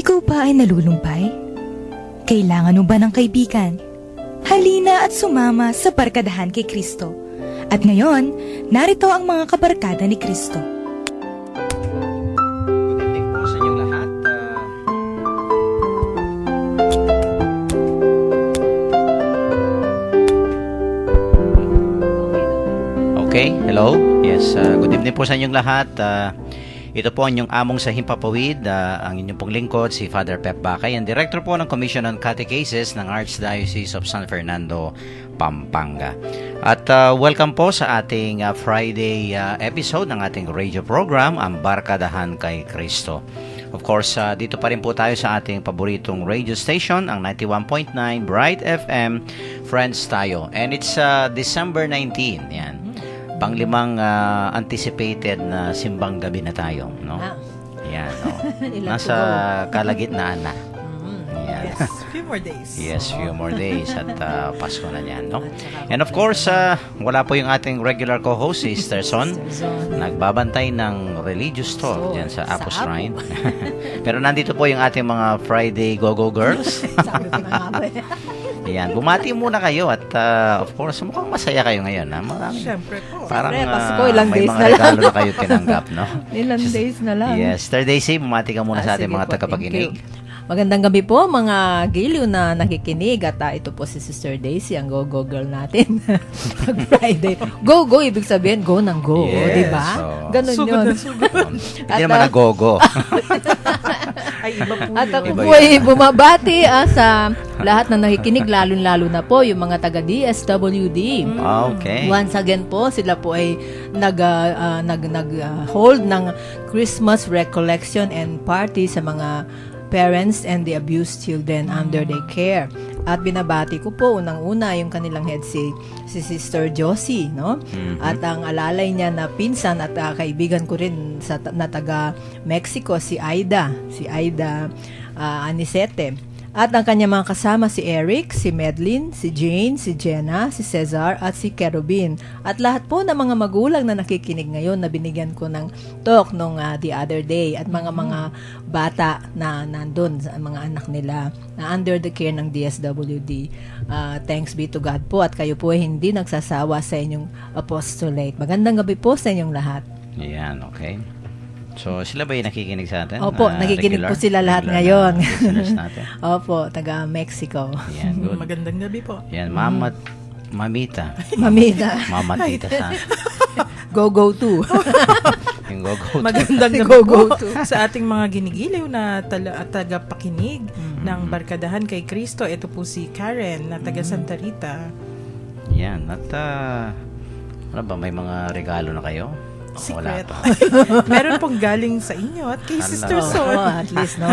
Ikaw ba ay nalulumpay? Kailangan mo ba ng kaibigan? Halina at sumama sa Barkadahan kay Kristo. At ngayon, narito ang mga kabarkada ni Kristo. Good evening po sa inyong lahat. Okay, hello. Yes, good evening po sa inyong lahat. Ito po ang inyong among sa Himpapawid, ang inyong pong lingkod, si Father Pep Bacay, ang Director po ng Commission on Catechesis ng Archdiocese of San Fernando, Pampanga. At welcome po sa ating Friday episode ng ating radio program, ang Barkadahan kay Kristo. Of course, dito pa rin po tayo sa ating paboritong radio station, ang 91.9 Bright FM, Friends tayo. And it's December 19, yan. Panglimang anticipated na simbang gabi na tayo, no? Yan, no? Nasa kalagitnaan na. Yan. Yes, few more days. Yes, few more days at Pasko na yan, no? And of course, wala po yung ating regular co-host, si Sister Son. Nagbabantay ng religious talk dyan sa Apo Shrine. Pero nandito po yung ating mga Friday Go-Go Girls. Sabi ko na nga ba. Yan, bumati muna kayo at of course, mukhang masaya kayo ngayon. Marami. Siyempre po. Parang Pasko, ilang may days mga na lang. regalo na kayo tinanggap, no? Ilang days na lang. Yes, Sister Daisy, bumati ka muna sa ating Sige mga po, tagapakinig. thank you. Magandang gabi po mga giliw na nakikinig at ito po si Sister Daisy, ang go-go girl natin. Pag Friday. Go-go, ibig sabihin, go ng go, Yes, di ba? so- Ganun Sugod yun. na sugod. Hindi naman na-go-go. Ay, iba po At yun. ako Iba po ay bumabati sa lahat na nakikinig, lalo-lalo na po yung mga taga DSWD. Okay. Once again po, sila po ay nag-hold ng Christmas recollection and party sa mga parents and the abused children under their care. At binabati ko po unang-una yung kanilang head si Sister Josie, no? At ang alalay niya na pinsan at kaibigan ko rin na taga Mexico, si Aida Anisete. At ang kanya mga kasama si Eric, si Medlin, si Jane, si Jenna, si Cesar, at si Kerubin. At lahat po ng mga magulang na nakikinig ngayon na binigyan ko ng talk nung the other day. At mga bata na nandun, mga anak nila na under the care ng DSWD. Thanks be to God po at kayo po ay hindi nagsasawa sa inyong apostolate. Magandang gabi po sa inyong lahat. Yan, okay. So, sila ba yung nakikinig sa atin? Opo, nakikinig Regular? po sila lahat Regular ngayon. na listeners natin. Opo, taga Mexico. Yan, good. Magandang gabi po. Yan, Mamita. Mamita. Mamatita sa Go to. yung go-go. Magandang gabi Go po sa ating mga ginigiliw na tagapakinig ng Barkadahan kay Kristo. Ito po si Karen na taga Santa Rita. Yan, at ano ba, may mga regalo na kayo? Wala Secret. pa. Meron pong galing sa inyo at kay Sister Hello. Sol. Oh, at least, no?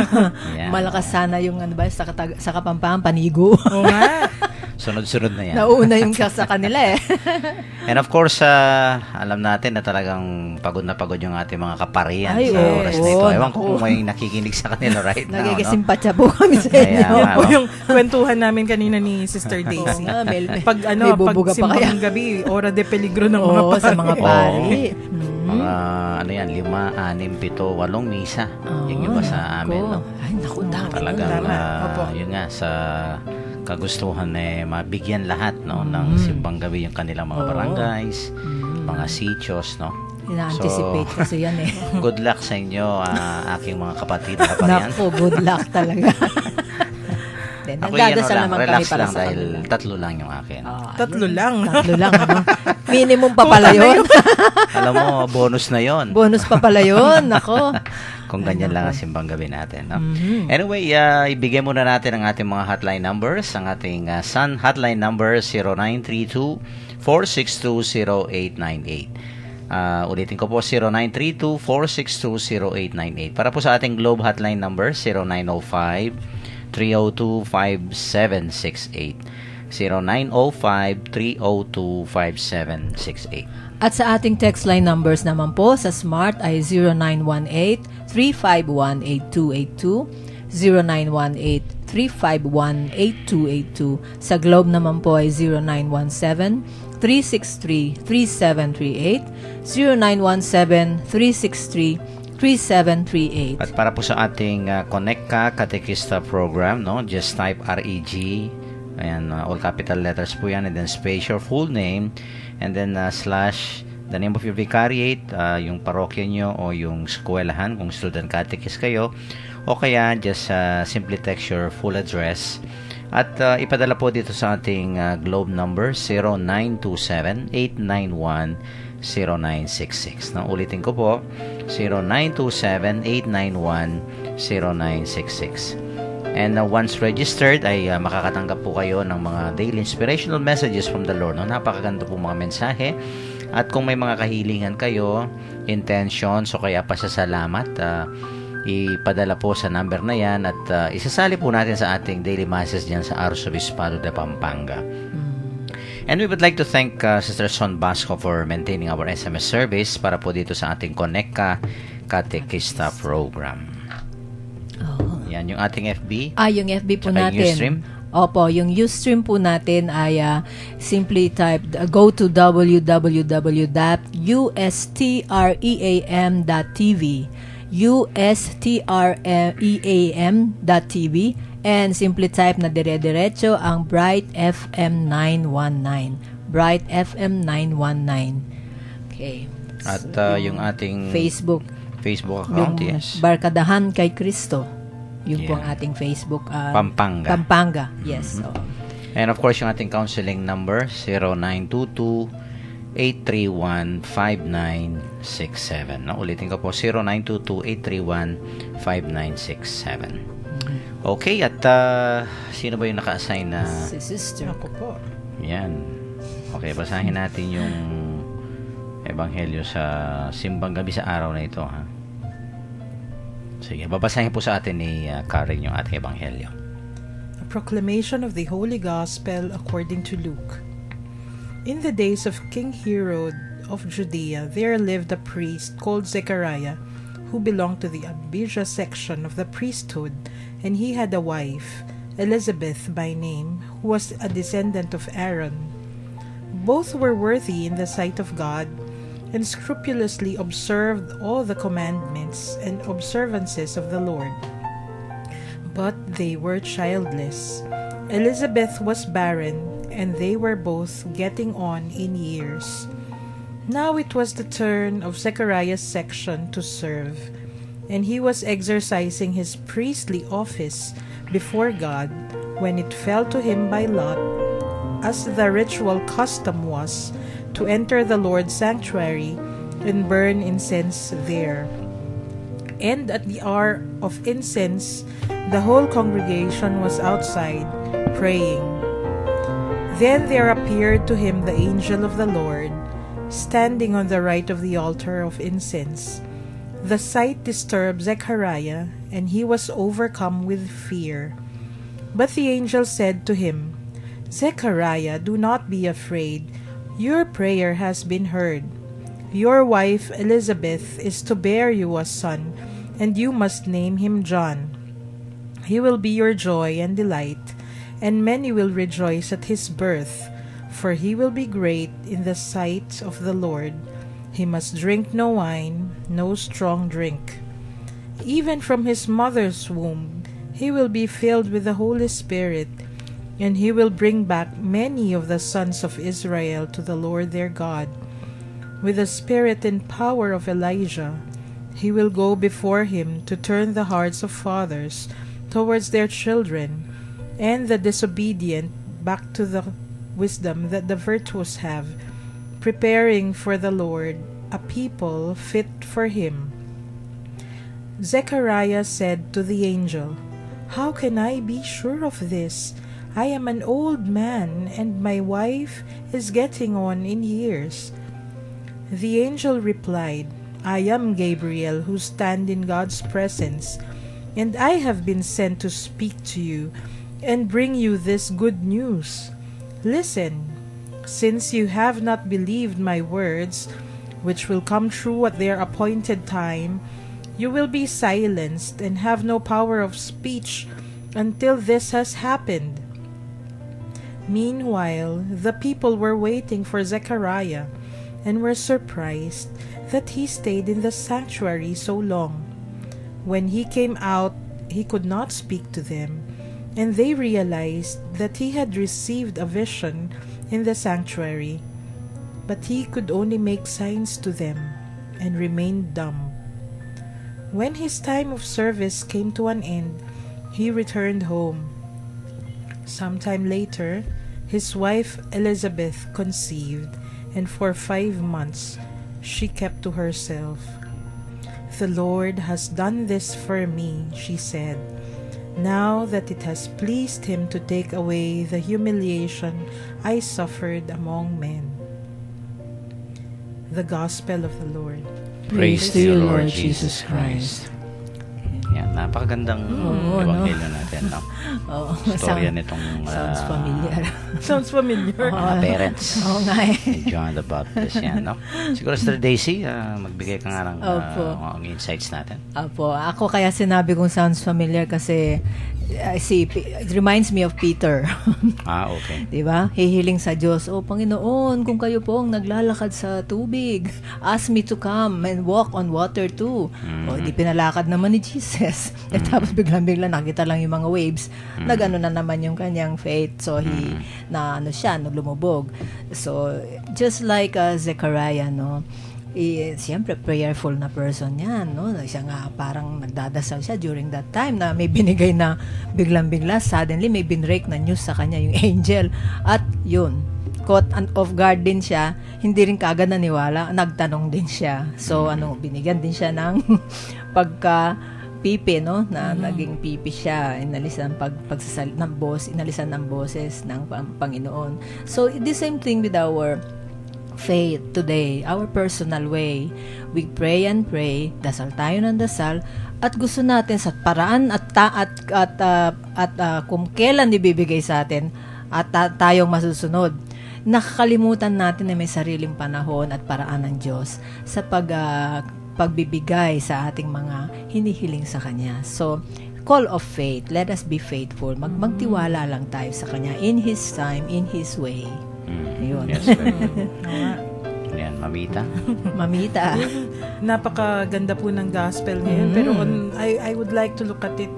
Yan. Malakas sana yung sa Kapampangan, panigo. Oo nga. Sunod-sunod na yan. Nauna yung sa kanila eh. And of course, alam natin na talagang pagod na pagod yung ating mga kaparian Ay, sa oo. oras na ito. Ewan ko Naku. kung may nakikinig sa kanila right now. No? Nagigisimpatya po kami sa Kaya inyo. nga, Po no? yung kwentuhan namin kanina ni Sister Oo Daisy. nga, may Pag may bubuga pa kaya. simbang gabi, ora de peligro ng mga Oo, sa mga Oo. pari. Mga, ano yan, 5, 6, 7, 8 misa. Yung iba sa amin, no? Ay, naku, dami. Talagang, Tama. Opo. yun nga, sa kagustuhan mabigyan lahat, no, ng simbang gabi yung kanilang mga Oo. barangays, mga sitios, no? Ina-anticipate kasi yan eh. Good luck sa inyo, aking mga kapatid na kaparian. Naku, good luck talaga. Then, Ako nagdadasal lang, naman kami relax para lang sa dahil kanila. 3 lang yung akin. Tatlo lang. Tatlo lang, ano? Minimum pa pala yun. Alam mo, bonus na yon. Bonus pa pala yun. Nako. Kung ganyan lang ang simbang gabi natin. No? Anyway, ibigay muna natin ang ating mga hotline numbers. Ang ating Sun hotline number 0932-462-0898. Ulitin ko po, 0932-462-0898. Para po sa ating Globe hotline number, 0905-302-5768. 0905-302-5768. At sa ating text line numbers naman po, sa Smart ay 0918-351-8282, 0918-351-8282. Sa Globe naman po ay 0917-363-3738, 0917-363-3738. 3738. At para po sa ating Connect Ka Katekista program, no, just type REG, ayan, all capital letters po yan, and then space your full name, and then slash the name of your vicariate, yung parokya nyo o yung eskwelahan kung student catechist kayo, o kaya just simply text your full address at ipadala po dito sa ating globe number 0927-891-0966. Ulitin ko po, 0927-891-0966. And once registered ay makakatanggap po kayo ng mga daily inspirational messages from the Lord. Napakaganda po mga mensahe. At kung may mga kahilingan kayo, intentions o kaya pasasalamat, ipadala po sa number na yan at isasali po natin sa ating daily masses dyan sa Arzobispado de Pampanga. And we would like to thank Sister Son Basco for maintaining our SMS service para po dito sa ating Connect Ka Katekista program. Yan yung ating FB. Yung FB po Tsaka yung natin. Ustream. Opo, yung Ustream po natin ay simply type, go to www.ustream.tv ustream.tv and simply type na dire-diretso ang Bright FM 919. Bright FM 919. Okay. At yung ating Facebook account, yung yes. Barkadahan kay Kristo. Yun po Yeah. ang ating Facebook. Pampanga. Pampanga, yes. Oo. And of course, yung ating counseling number, 0922-831-5967. Ulitin ko po, 0922-831-5967. Okay, at sino ba yung naka-assign na? Si sister. Ako po. Yan. Okay, basahin natin yung ebanghelyo sa simbang gabi sa araw na ito, ha? Sige, babasahin po sa atin ni Karen yung ating ebanghelyo. A proclamation of the Holy Gospel according to Luke. In the days of King Herod of Judea, there lived a priest called Zechariah, who belonged to the Abijah section of the priesthood, and he had a wife, Elizabeth by name, who was a descendant of Aaron. Both were worthy in the sight of God, and scrupulously observed all the commandments and observances of the Lord. But they were childless. Elizabeth was barren, and they were both getting on in years. Now it was the turn of Zechariah's section to serve, and he was exercising his priestly office before God when it fell to him by lot, as the ritual custom was, to enter the Lord's sanctuary and burn incense there. And at the hour of incense, the whole congregation was outside, praying. Then there appeared to him the angel of the Lord, standing on the right of the altar of incense. The sight disturbed Zechariah, and he was overcome with fear. But the angel said to him, Zechariah, do not be afraid. Your prayer has been heard. Your wife Elizabeth is to bear you a son, and you must name him John. He will be your joy and delight, and many will rejoice at his birth, for he will be great in the sight of the Lord. He must drink no wine, no strong drink. Even from his mother's womb, he will be filled with the Holy Spirit, and he will bring back many of the sons of Israel to the Lord their God. With the spirit and power of Elijah, he will go before him to turn the hearts of fathers towards their children, and the disobedient back to the wisdom that the virtuous have, preparing for the Lord a people fit for him. Zechariah said to the angel, How can I be sure of this? I am an old man, and my wife is getting on in years. The angel replied, I am Gabriel, who stand in God's presence, and I have been sent to speak to you and bring you this good news. Listen, since you have not believed my words, which will come true at their appointed time, you will be silenced and have no power of speech until this has happened. Meanwhile, the people were waiting for Zechariah and were surprised. that he stayed in the sanctuary so long. When he came out, he could not speak to them, and they realized that he had received a vision in the sanctuary, but he could only make signs to them and remained dumb. When his time of service came to an end, he returned home. Sometime later, his wife Elizabeth conceived, and for 5 months she kept to herself. "The Lord has done this for me," she said, "now that it has pleased him to take away the humiliation I suffered among men." The Gospel of the Lord. Praise to you, Lord Jesus Christ. Yan, napakagandang ebanghelyo natin, no? Oo. Storya nitong Sounds familiar. Sounds familiar. mga parents Oo nga eh. ni John the Baptist. Yan, no? Siguro, Sister Daisy, magbigay ka nga ng Opo. mga insights natin. Apo, ako kaya sinabi kong sounds familiar kasi it reminds me of Peter. Okay. 'Di ba? Hihiling sa Diyos, "Oh Panginoon, kung kayo po ang naglalakad sa tubig, ask me to come and walk on water too." O di pinalakad naman ni Jesus. At tapos biglang nakita lang yung mga waves. Nagano na naman yung kanyang faith. So lumubog. So just like Zechariah, no? Siyempre prayerful na person yan, no? Siya nga parang nagdadasal siya during that time na may binigay na biglang-bigla, suddenly may binrake na news sa kanya yung angel. At yun, caught off guard din siya, hindi rin kaagad naniwala, nagtanong din siya. So binigyan din siya ng pipi, no? Na naging pipi siya, inalisan inalisan ng boses ng Panginoon. So the same thing with our faith today, our personal way. We pray and pray, dasal tayo ng dasal, at gusto natin sa paraan at kung kailan ibibigay sa atin at tayong masusunod. Nakakalimutan natin na may sariling panahon at paraan ng Diyos sa pagbibigay sa ating mga hinihiling sa Kanya. So, call of faith, let us be faithful. Magtiwala lang tayo sa Kanya in His time, in His way. Yun. Yes, very good. Yan, mamita. Mamita. Napakaganda po ng gospel ngayon. Pero I would like to look at it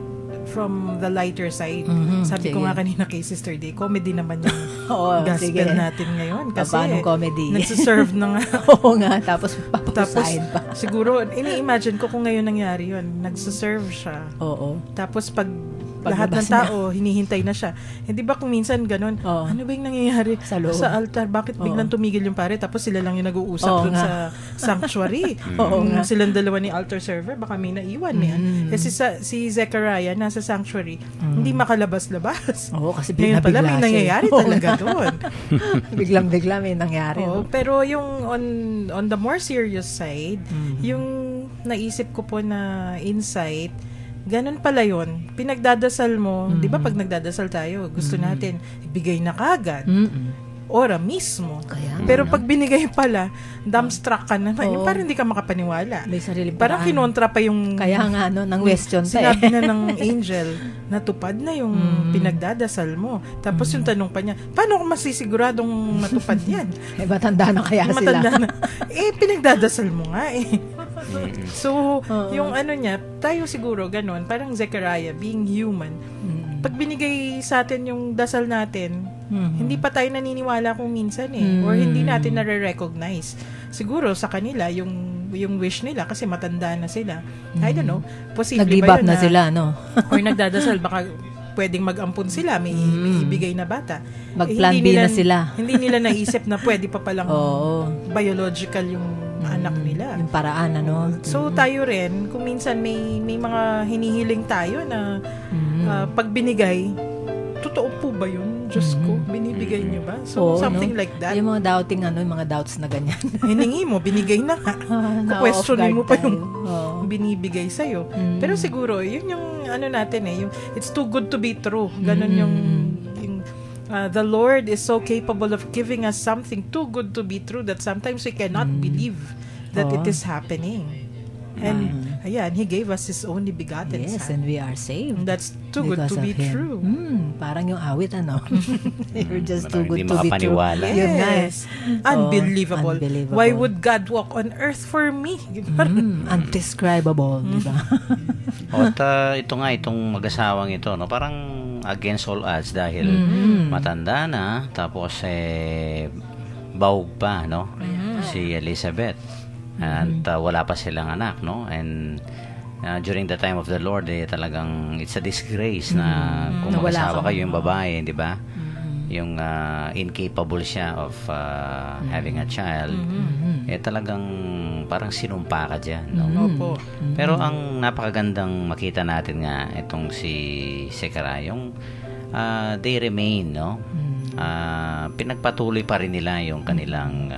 from the lighter side. Sabi ko nga kanina kay Sister Day, comedy naman yung gospel natin ngayon. Kasi paano comedy? nagsiserve na nga. Oo nga, tapos papasahin pa. Siguro, ini-imagine ko kung ngayon nangyari yun. Nagsiserve siya. Oo. Tapos pag lahat ng tao, hinihintay na siya. Hindi ba kung minsan ganun, ano ba yung nangyayari sa altar? Bakit biglang tumigil yung pare? Tapos sila lang yung nag-uusap dun sa sanctuary. Silang dalawa ni altar server, baka may naiwan yan. Kasi si Zechariah, nasa sanctuary, hindi makalabas-labas. Oo, kasi ngayon pala may nangyayari talaga doon. Biglang-bigla may nangyari. Pero yung on the more serious side, yung naisip ko po na insight, ganun pala yun. Pinagdadasal mo, di ba pag nagdadasal tayo, gusto natin ibigay na kagad. Ora mismo. Pero pag binigay pala, dumbstruck ka naman. Yung parang hindi ka makapaniwala. May sariling parang paraan. kinontra pa yung... Kaya nga, ng question pa sinabi na ng angel, natupad na yung pinagdadasal mo. Tapos yung tanong pa niya, paano ko masisiguradong matupad yan? Matanda na kaya sila. Matanda na. Pinagdadasal mo nga So, yung niya, tayo siguro ganun, parang Zechariah, being human, pag binigay sa atin yung dasal natin, hindi pa tayo naniniwala kung minsan or hindi natin nare-recognize. Siguro sa kanila, yung wish nila, kasi matanda na sila. I don't know, posible nag-give ba up yun na sila, no? or nagdadasal, baka pwedeng mag-ampun sila, may ibigay na bata. Mag-plan B na sila. Hindi nila naisip na pwede pa palang biological yung anak nila. Yung paraan, So, tayo rin, kung minsan may mga hinihiling tayo na pag binigay, totoo po ba yun? Diyos ko, binibigay niyo ba? So, something like that. Yung mga doubting, yung mga doubts na ganyan. Hiningi mo, binigay na nga. Questionin mo pa yung binibigay sa'yo. Pero siguro, yun yung natin yung it's too good to be true. Ganon yung the Lord is so capable of giving us something too good to be true that sometimes we cannot believe that it is happening. And ayan, He gave us His only begotten Yes, Son. and we are saved. And that's too good because to be of Him. true. Parang yung awit, ano? You're just too Hindi good to be true. makapaniwala. Yun nga eh. Yes. Unbelievable. Unbelievable. Why would God walk on earth for me? Undescribable, di ba? At ito nga, itong mag-asawang ito, no, parang against all odds dahil matanda na, tapos bawg pa, no? Si Elizabeth. At wala pa silang anak, no? And during the time of the Lord, talagang it's a disgrace na kung Nawala mag-asawa ka. kayo yung babae, di ba? Yung incapable siya of having a child, talagang parang sinumpa ka dyan, no? Opo. Pero ang napakagandang makita natin nga itong si Zechariah, yung they remain, no? Pinagpatuloy pa rin nila yung kanilang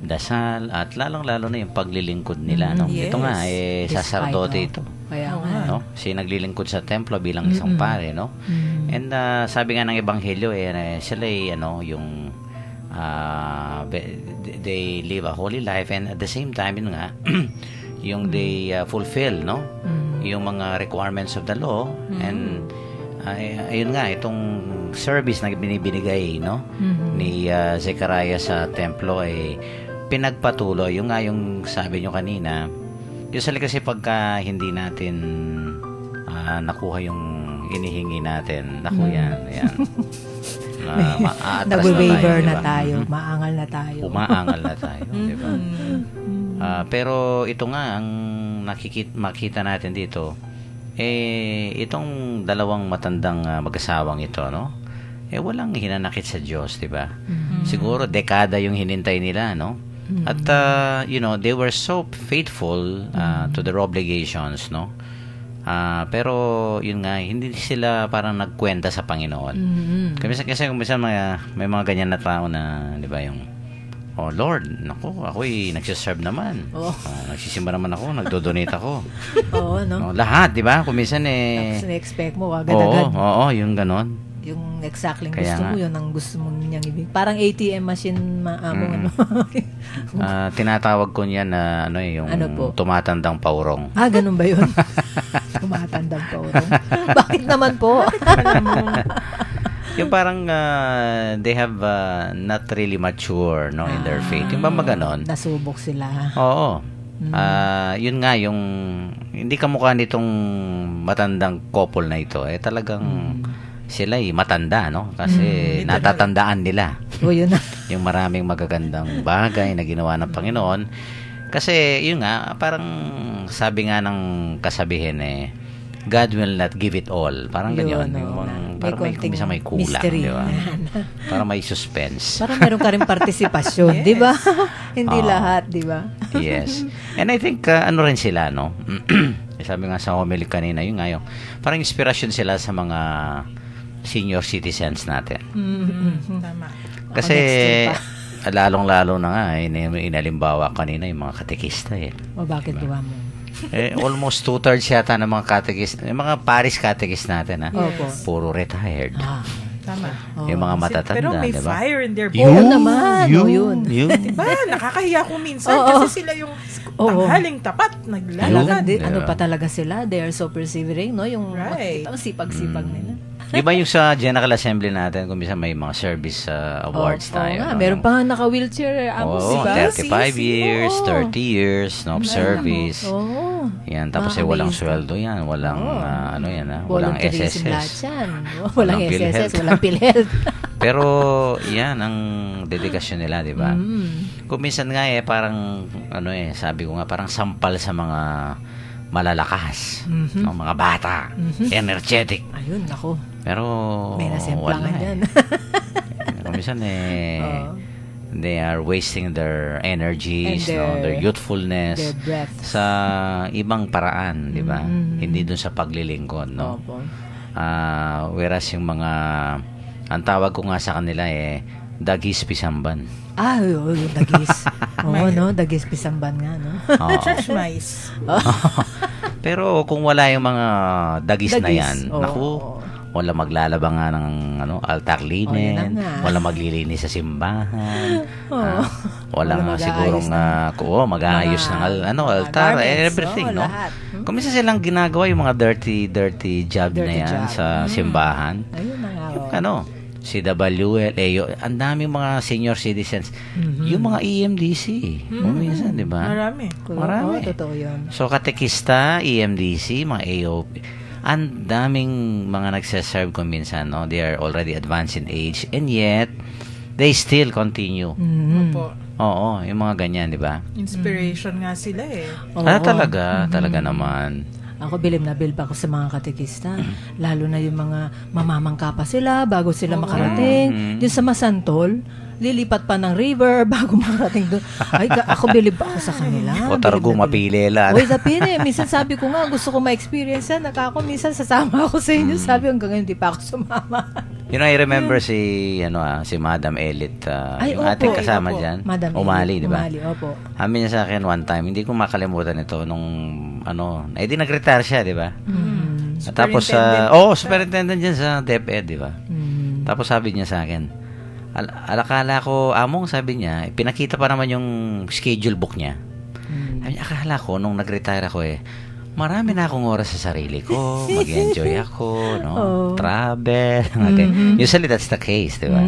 dasal at lalong-lalo na yung paglilingkod nila, no? Yes. Ito nga saserdote Despite, ito, Kaya nga. no? Si naglilingkod sa templo bilang isang pare, no? And sabi nga ng ebanghelyo sila yung they live a holy life, and at the same time yun nga yung they fulfill, no? Yung mga requirements of the law, and ayun nga itong service na binibigay, no? Ni Zechariah sa templo ay pinagpatuloy. Yung nga yung sabi nyo kanina, usually kasi pagka hindi natin nakuha yung inihingi natin, naku yan maatras Nagwe-waver na diba? tayo. Maangal na tayo. Umaangal na tayo, di ba? Pero ito nga ang makita natin dito, itong dalawang matandang mag-asawang ito, no? Walang hinanakit sa Diyos, di ba? Siguro dekada yung hinintay nila, no? At they were so faithful to their obligations, no? Pero yun nga, hindi sila parang nagkwenta sa Panginoon. Kasi kung minsan may mga ganyan na tao na, di ba, yung oh Lord, naku, ako'y nagsiserve naman. Nagsisimba naman ako, nagdo-donate ako. Oo, no? Lahat, di ba? Kung minsan Tapos na-expect mo, agad-agad. Oo, yung ganon. Yung exactly Kaya gusto mo, nga. yun ang gusto mo niyang ibig. Parang ATM machine ano. Tinatawag ko niyan na yung Ano po? tumatandang paurong. Ganun ba yun? Tumatandang pa urong. Bakit naman po? Yung parang they have not really mature, no, in their faith. Yung ba maganon? Nasubok sila. Oo. Yun nga yung hindi kamukha nitong matandang couple na ito. Talagang sila matanda, no? Kasi natatandaan nila O yun na. yung maraming magagandang bagay na ginawa ng Panginoon. Kasi yun nga, parang sabi nga ng kasabihin God will not give it all. Parang ganyan. Parang may kulang, mystery. di ba? Parang may suspense. Parang meron ka rin partisipasyon, di ba? Hindi lahat, di ba? Yes. And I think, ano rin sila, no? Sabi nga sa homily kanina, yun nga yung, parang inspirasyon sila sa mga senior citizens natin. Tama. Kasi, next year lalong-lalo na nga, inalimbawa kanina yung mga katekista. O bakit gawa mo? Almost 2/3 yata ng mga katekist, yung mga Paris katekist natin, Opo. puro retired. Tama. Yung mga matatanda, Pero may diba? fire in their Oo bones. naman. Yun. Diba? Nakakahiya ko minsan kasi sila yung tanghaling tapat, naglalakad. Diba? Ano pa talaga sila? They are so persevering, no? Yung Right. makikita, ang sipag-sipag nila. Di ba yung sa General Assembly natin, kung minsan may mga service awards tayo. nga, no? meron pa nga naka-wheelchair. Oo, diba? 35 years, 30 years of service. Oo. Yan, tapos walang sweldo yan, walang walang Volunteerism lahat SSS. yan. Walang SSS, PhilHealth. walang PhilHealth. Pero yan ang dedikasyon nila, di ba? Kung minsan nga parang sabi ko nga parang sampal sa mga malalakas, no, mga bata, energetic. Ayun, nako. Pero May nasemplangan wala yan. Kung minsan they are wasting their energies, And their youthfulness their breath. sa ibang paraan, di ba? Hindi dun sa paglilingkod, no? Opo. Whereas yung mga, ang tawag ko nga sa kanila dagis pisamban. Yung dagis. Oo, no? Dagis pisamban nga, no? Oo. Church mice. Pero kung wala yung mga dagis na yan, Oo. naku, wala maglalaba nga ng altar yun na linen, nga. wala maglilinis sa simbahan, Oo. wala nga mag-aayos sigurong mag-aayos ng altar, garments, everything, no? lahat. Kung minsan silang ginagawa yung mga dirty job na Dirty yan job. sa simbahan. Ayun na nga. Yung CWL, ang daming mga senior citizens, yung mga EMDC, kung minsan, di ba? Marami. Marami. Oo, totoo yun. So, katekista, EMDC, mga AOP, ang daming mga nagsaserve kung minsan, no? They are already advanced in age, and yet, they still continue. Opo. Oo, yung mga ganyan, di ba? Inspiration nga sila eh. Oo. Talaga naman. Ako bilib na bilib ako sa mga katekista. Lalo na yung mga mamamangka pa sila bago sila makarating. Yung sa Masantol, lilipat pa ng river bago makarating doon. Ay, ako bilib pa ako sa kanila. O targo, Bilib na bilib. mapilila. Uy, dapin Minsan sabi ko nga, gusto ko ma-experience yan. Minsan sasama ako sa inyo. Sabi hanggang ngayon, hindi pa ako sumama. I remember si Madam Elit, Ay, yung opo, ating kasama opo. dyan. Madam Umali, di ba? Umali, opo. Sabi niya sa akin one time, hindi ko makalimutan ito nung di nag-retire siya, di ba? At tapos superintendent dyan sa DepEd, di ba? Tapos sabi niya sa akin, alakala ko, Among, sabi niya, pinakita pa naman yung schedule book niya. Sabi niya, akala ko, nung nag-retire ako marami na akong oras sa sarili ko, mag-enjoy ako, no? Travel, usually that's the case, di ba?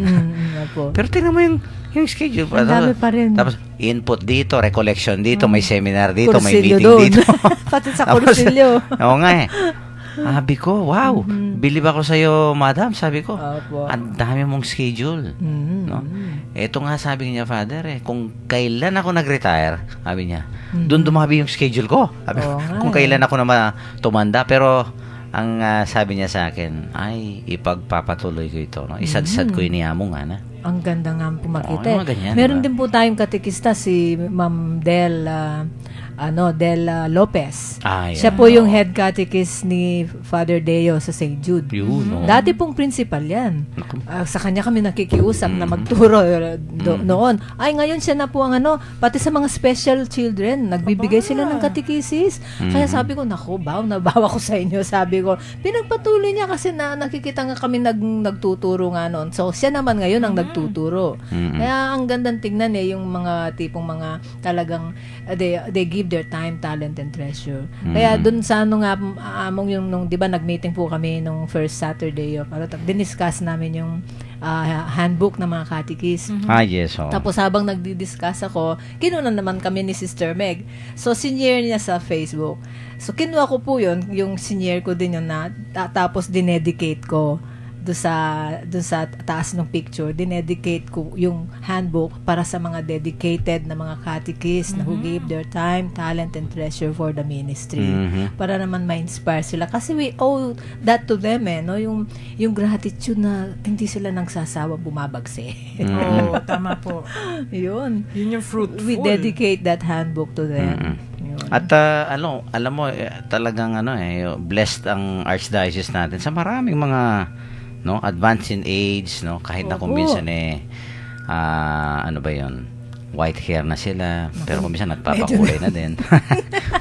Opo. Pero tingnan mo yung schedule. Ang dami pa rin. Tapos, input dito, recollection dito, may seminar dito, may Kursilyo meeting doon. dito. Pati sa Tapos, kursilyo. Oo nga Sabi ko, wow, bilib ako sa'yo, madam. Sabi ko, Opo. ang dami mong schedule. No? Ito nga sabi niya, Father, kung kailan ako nag-retire, sabi niya, doon dumabi yung schedule ko. Sabi, Oo nga kung kailan ako na tumanda, pero ang sabi niya sa akin, ay, ipagpapatuloy ko ito. No? Isadsad ko iniyamo nga na. Ang ganda nga pumakita. Oo, mga ganyan, Meron diba? din po tayong katekista, si Ma'am Del Lopez. Yan. Siya po yung head catechist ni Father Deo sa St. Jude. Yun, no? Dati pong principal yan. Sa kanya kami nakikiusap na magturo noon. Ay, ngayon siya na po ang pati sa mga special children, nagbibigay sila ng katekisis. Kaya sabi ko, naku, nabawa ko sa inyo. Sabi ko, pinagpatuloy niya kasi nakikita nga kami nagtuturo nga noon. So, siya naman ngayon ang nagtuturo. Kaya ang gandang tingnan yung mga tipong mga talagang they give their time, talent, and treasure. Kaya dun sa Among yung nung 'di ba nag-meeting po kami nung first Saturday of diniscuss namin yung handbook ng mga catechist. Yes. Tapos habang nagdi-discuss ako, kinuha naman kami ni Sister Meg. So sinare niya sa Facebook. So kinuha ko po yung sinare ko din yun tapos dinedicate ko doon sa taas ng picture, dinedicate ko yung handbook para sa mga dedicated na mga catechists na who gave their time, talent, and treasure for the ministry. Para naman ma-inspire sila. Kasi we owe that to them, no? Yung gratitude na hindi sila nagsasawa bumabagse. Oo, tama po. Yun. Yun yung fruitful. We dedicate that handbook to them. Yun. At alam mo, talagang blessed ang Archdiocese natin sa maraming mga advanced in age, kahit na kung minsan white hair na sila, pero kung minsan nagpapakulay na din.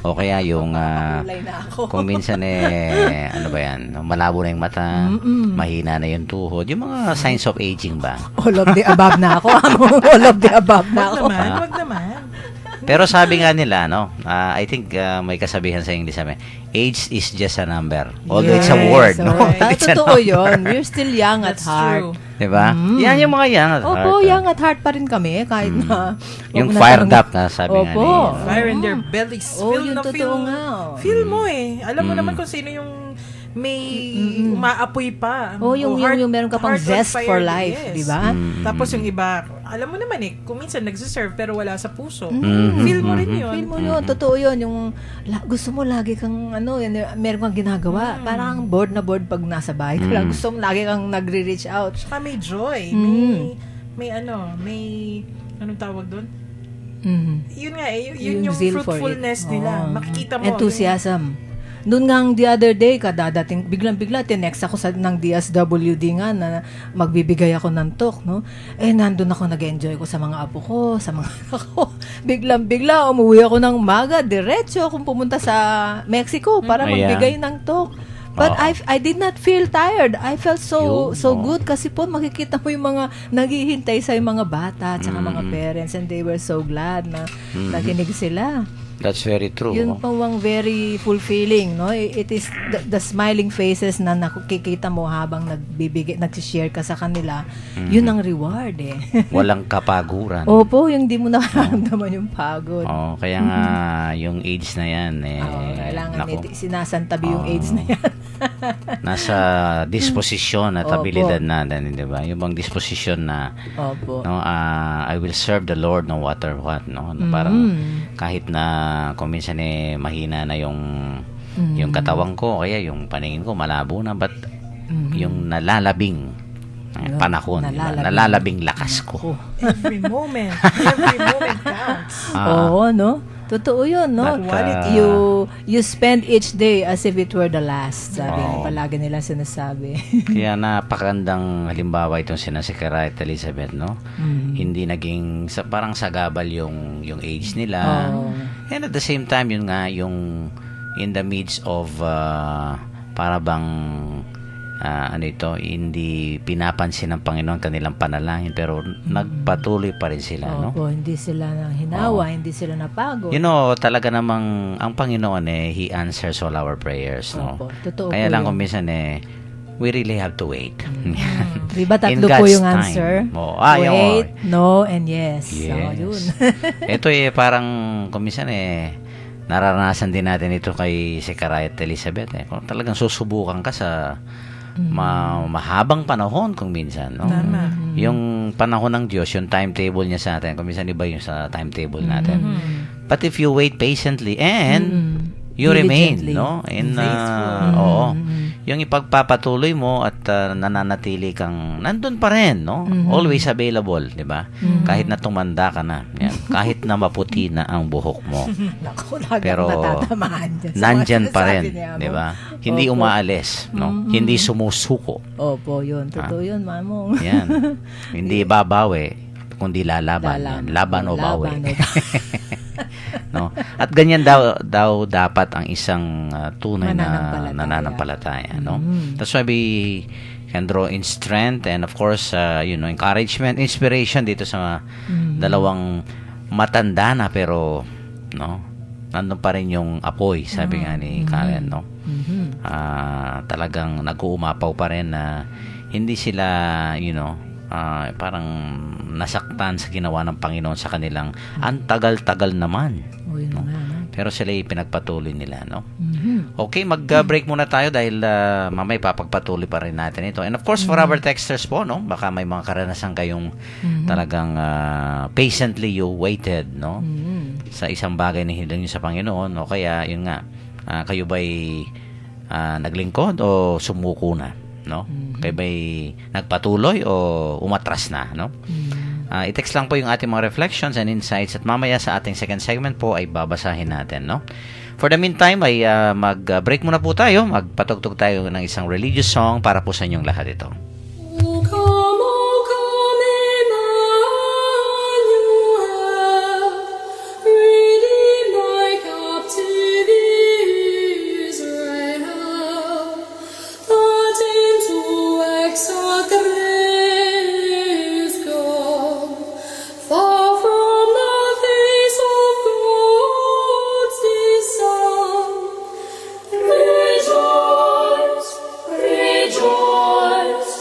O kaya yung Kulay na ako. kung minsan malabo na yung mata, mahina na yung tuhod, yung mga signs of aging ba. All of the above na ako. All of the above na ako. Wag naman. Pero sabi nga nila, I think may kasabihan sa English, age is just a number. Although it's a word, no? It's a Totoo number. yun. We're still young at That's heart. true. Diba? Yan yung mga young at heart. Opo, young at heart pa rin kami. Kahit na... Yung wag na fired tanong- up na sabi nga Opo. ni... Fire in their bellies. Oh, Feel yun na totoo feel. nga. Feel mo Alam mo naman kung sino yung may umaapoy pa. Oh, yung meron ka pang heart on zest fire, for life, yes. di ba? Tapos yung iba, alam mo naman kung minsan nagsiserve pero wala sa puso. Feel mo rin yun. Feel mo yun, totoo yun. Yung gusto mo lagi kang meron kang ginagawa. Parang bored na bored pag nasa bahay ka lang. Gusto mo lagi kang nagre-reach out. Saka may joy. May anong tawag doon? Yun nga yun yung zeal for it. fruitfulness nila. Makikita mo. Enthusiasm. Noon nga the other day, kadadating, biglang-bigla, tinext ako ng DSWD nga na magbibigay ako ng talk, no? Nandun ako, nag-enjoy ko sa mga apo ko, sa mga anak ko. Biglang-bigla, umuwi ako ng umaga, diretso akong pumunta sa Mexico para magbigay ng talk. But Oo. I did not feel tired. I felt so Yun, oo. good kasi po makikita mo yung mga naghihintay sa yung mga bata at saka mga parents, and they were so glad na nakinig sila. That's very true. Yun po ang very fulfilling, no? It is the smiling faces na nakikita mo habang nagsishare ka sa kanila. Yun ang reward eh. Walang kapaguran. Opo, yung di mo nakaramdaman yung pagod. Oo, kaya nga yung age na yan Kailangan naku, sinasantabi yung age na yan. nasa disposisyon at Opo. abilidad natin, di ba? Yung bang disposisyon na Opo. no, I will serve the Lord no matter what, no? Parang kahit na kung minsan mahina na yung katawan ko, kaya yung paningin ko malabo na, but yung nalalabing panahon, di ba? Nalalabing lakas ko. Every moment counts. Oo, no? Totoo yun, no? At, You spend each day as if it were the last. Sabi Oo. palagi nila sinasabi. Kaya napakagandang halimbawa itong sina Zechariah at Elizabeth, no? Hindi naging parang sagabal yung age nila. Oo. And at the same time, yun nga, yung in the midst of para bang hindi pinapansin ng Panginoon kanilang panalangin, pero nagpatuloy pa rin sila, no? Opo, hindi sila nang hinawa, hindi sila napagod. You know, talaga namang ang Panginoon He answers all our prayers, no? Opo, totoo Kaya po lang yun. kung minsan we really have to wait. Di ba In tatlo po God's yung time. answer? Oo. Wait, no, and yes. So, Yes. yun. Ito parang kung minsan nararanasan din natin ito kay Zechariah at Elizabeth. Kung talagang susubukan ka sa mahabang panahon kung minsan, no? Tama. Yung panahon ng Diyos, yung timetable niya sa atin, kung minsan iba yung sa timetable natin. But if you wait patiently and you remain, Diligently. no? In Faithful. oo. Yung ipagpapatuloy mo at nananatili kang nandun pa rin, no? Always available, 'di ba? Kahit na tumanda ka na, yan. Kahit na maputi na ang buhok mo. Naku, lagi Pero akong natatamaan dyan sa mga nandyan pa sinasabi rin, ni Amo. 'di ba? Hindi Opo. umaalis, no? Hindi sumusuko. Opo, yun. Totoo yun, Mamong. Yan. Hindi babawi, kundi lalaban. Laban o bawi. No? At ganyan daw dapat ang isang tunay na nananampalataya, no? That's why we can draw in strength and of course, encouragement, inspiration dito sa dalawang matanda na pero, no? Nandun pa rin yung apoy, sabi nga ni Karen, no? Talagang nag-uumapaw pa rin na hindi sila, parang nasaktan sa ginawa ng Panginoon sa kanilang ang tagal-tagal naman. O, yun No? nga, no? Pero sila pinagpatuloy nila, no? Okay, mag-break muna tayo dahil mamay papagpatuloy pa rin natin ito. And of course, for our texters po, no? Baka may mga karanasan kayong talagang patiently you waited, no? Sa isang bagay na hiling nyo sa Panginoon, o kaya, yun nga, kayo ba'y naglingkod o sumuko na, no? Kayo ba'y nagpatuloy o umatras na, no? I-text lang po yung ating mga reflections and insights at mamaya sa ating second segment po ay babasahin natin, no? For the meantime ay mag-break muna po tayo, magpatugtog tayo ng isang religious song para po sa inyong lahat ito. O come, Emmanuel, redeem thy captive Israel, that into exile grave gone, far from the face of God's Son. Rejoice, rejoice.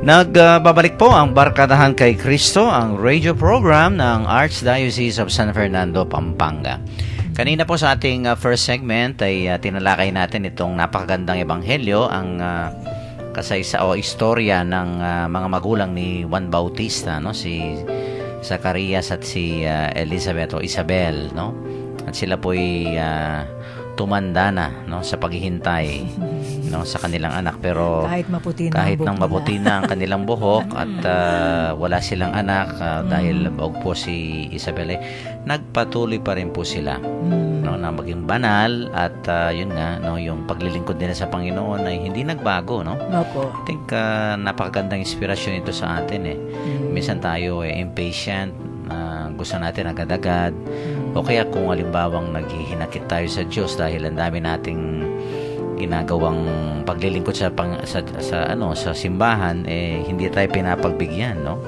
Nagbabalik po ang Barkadahan kay Kristo, ang radio program ng Archdiocese of San Fernando, Pampanga. Kanina po sa ating first segment ay tinalakay natin itong napakagandang ebanghelyo, ang kasaysa o istorya ng mga magulang ni Juan Bautista, no? Si Zacarias at si Elizabeth o Isabel, no? At sila po ay tumanda na, no, sa paghihintay, no, sa kanilang anak, pero Kahit maputi na kahit ang nang buhok mabuti na ang kanilang buhok at wala silang anak dahil baog po si Isabel, nagpatuloy pa rin po sila, no, na maging banal at yun nga, no, yung paglilingkod nila sa Panginoon ay hindi nagbago, no. Opo. I think napakagandang inspirasyon ito sa atin Minsan tayo impatient, gusto natin agad-agad, o kaya kung halimbawang naghihinakit tayo sa Diyos dahil ang dami nating ginagawang paglilingkod sa simbahan, hindi tayo pinapagbigyan, no.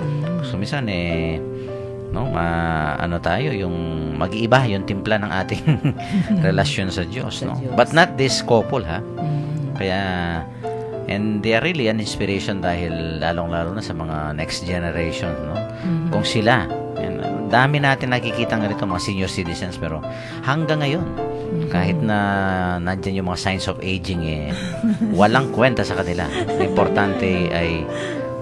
So minsan no, tayo yung mag-iiba yung timpla ng ating relasyon sa Diyos, no. But not this couple, ha. Kaya and they are really an inspiration dahil lalong-lalo na sa mga next generation, no. Kung sila, dami natin nakikita nga rito mga senior citizens, pero hanggang ngayon kahit na nandyan yung mga signs of aging, walang kwenta sa kanila. Importante ay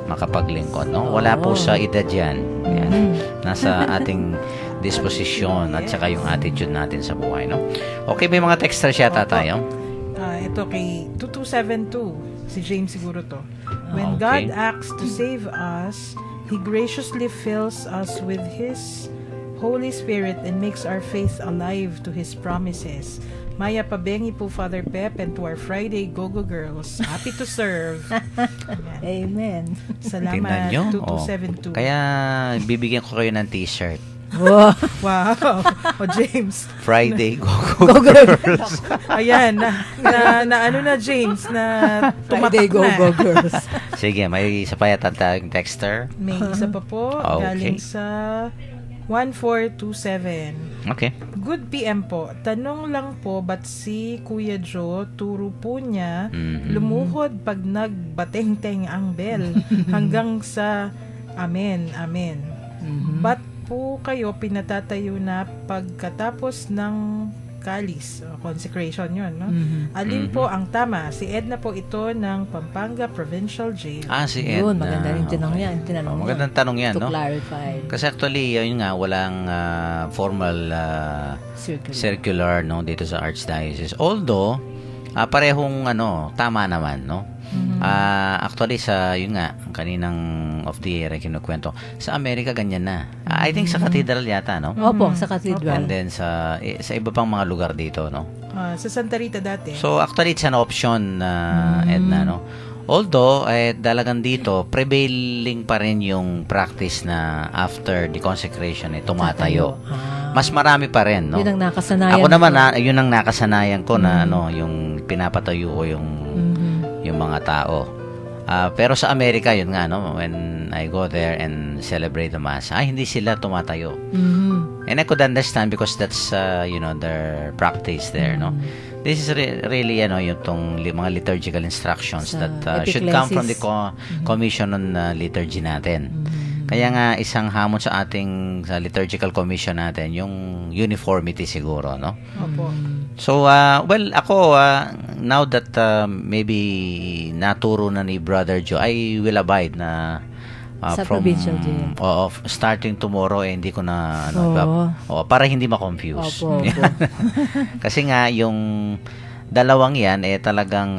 makapaglingkod, no? Wala po sa edad yan. Nasa ating disposisyon at saka yung attitude natin sa buhay, no? Okay, may mga texters yata tayo. Ito kay 2272, si James siguro to. When Okay. God acts to save us, He graciously fills us with His Holy Spirit and makes our faith alive to His promises. Maya Pabengi po, Father Pep, and to our Friday Go-Go Girls. Happy to serve. Ayan. Amen. Tingnan Salamat, nyo. 2272. Kaya bibigyan ko kayo ng t-shirt. Wow. Wow. O James. Friday, Go-Go Girls. Ayan, na James, na Friday tumatak Go-Go na. Girls. Sige, may isa pa yata tayong texter. May isa pa po, Okay. galing sa 1427. Okay. Good PM po. Tanong lang po, ba't si Kuya Joe, turo po niya, lumuhod pag nagbateng-teng ang bell hanggang sa amen, amen. Ba't po kayo pinatatayo na pagkatapos ng kalis, o consecration yun, no? Alin po ang tama? Si Edna po ito ng Pampanga Provincial Jail. Si Edna. Yun, maganda rin tinanong Okay. yan. Tinanong Magandang tanong yan, to no? clarify. Kasi actually, yun nga, walang formal circular, no, dito sa Archdiocese. Although, parehong tama naman, no? Actually, yun nga, kaninang of the year, kinukwento, sa Amerika ganyan na. I think sa cathedral yata, no? Opo, sa cathedral. And then sa iba pang mga lugar dito, no? Sa Santa Rita dati. So actually it's an option, Edna, no? Although talagang dito prevailing pa rin yung practice na after the consecration tumatayo. Mas marami pa rin, no? Yun ang nakasanayan. Ako naman yun ang nakasanayan ko na yung pinapatayo ko yung mga tao. Pero sa Amerika yun nga, no? When I go there and celebrate the mass, hindi sila tumatayo. And I could understand because that's their practice there, no? This is really yung mga liturgical instructions Sa that should come from the Epiclesis. commission on liturgy natin. Kaya nga isang hamon sa ating sa liturgical commission natin yung uniformity siguro, no? Opo. So well ako now that maybe naturo na ni Brother Joe, I will abide na Sa from provincial jail. starting tomorrow hindi ko na para hindi ma-confuse. Opo. Kasi nga yung dalawang yan talagang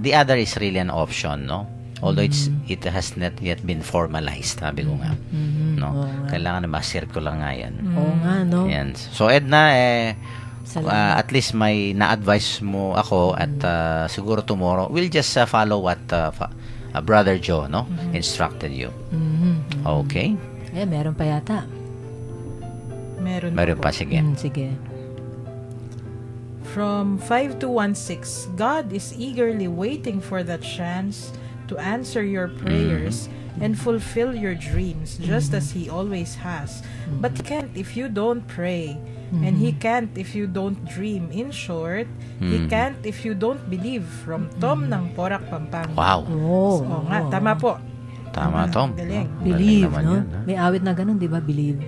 the other is really an option, no? Although it has not yet been formalized, sabi ko nga. No? Oo nga. Kailangan na ma-circular nga yan. Oo nga, no? Yan. So Edna, Salamat. at least may na-advise mo ako at siguro tomorrow we'll just follow what Brother Joe instructed you. Okay? Meron pa yata. Meron Pa, sige. Sige. From 5216, God is eagerly waiting for that chance to answer your prayers and fulfill your dreams just as He always has. But He can't if you don't pray. And He can't if you don't dream. In short, He can't if you don't believe. From Tom ng Porac, Pampanga. Wow. Oh, Oo nga, tama po. Tama, Tom. Galing. Believe, Galing naman no? yun, ha? May awit na ganun, di ba? Believe.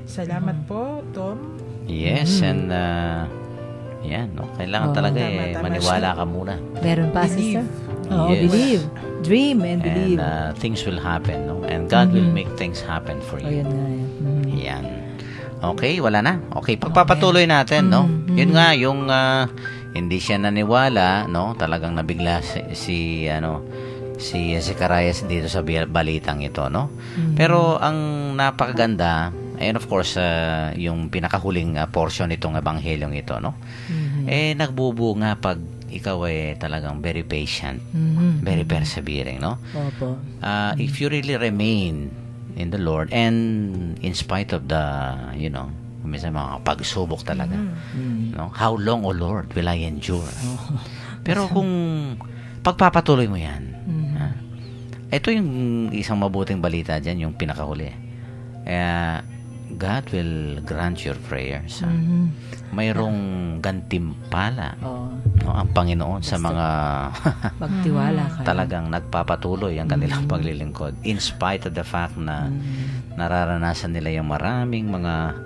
Salamat po, Tom. Yes, and yan, no? Kailangan talaga Tama, maniwala ka muna. Meron pa, Believe. sister? Oo, Yes. believe. Dream and And believe. things will happen, no? And God will make things happen for O, you. yan nga yan. Mhm. Yan. Okay, wala na. Okay, pagpapatuloy natin, no? Yun nga, yung hindi siya naniwala, no? Talagang nabigla si Zechariah dito sa balitang ito, no? Pero ang napakaganda, and of course, yung pinakahuling portion nitong ebanghelyong ito, no? Nagbubunga pag ikaw ay talagang very patient, very persevering, no? Opo. If you really remain in the Lord and in spite of the, minsan mga pagsubok talaga, no? How long, O Lord, will I endure? Pero kung pagpapatuloy mo yan, ito yung isang mabuting balita dyan, yung pinakahuli. God will grant your prayers. Mayroong gantimpala, Oo. no, ang Panginoon sa mga Magtiwala ka. talagang nagpapatuloy ang kanilang paglilingkod in spite of the fact na nararanasan nila yung maraming mga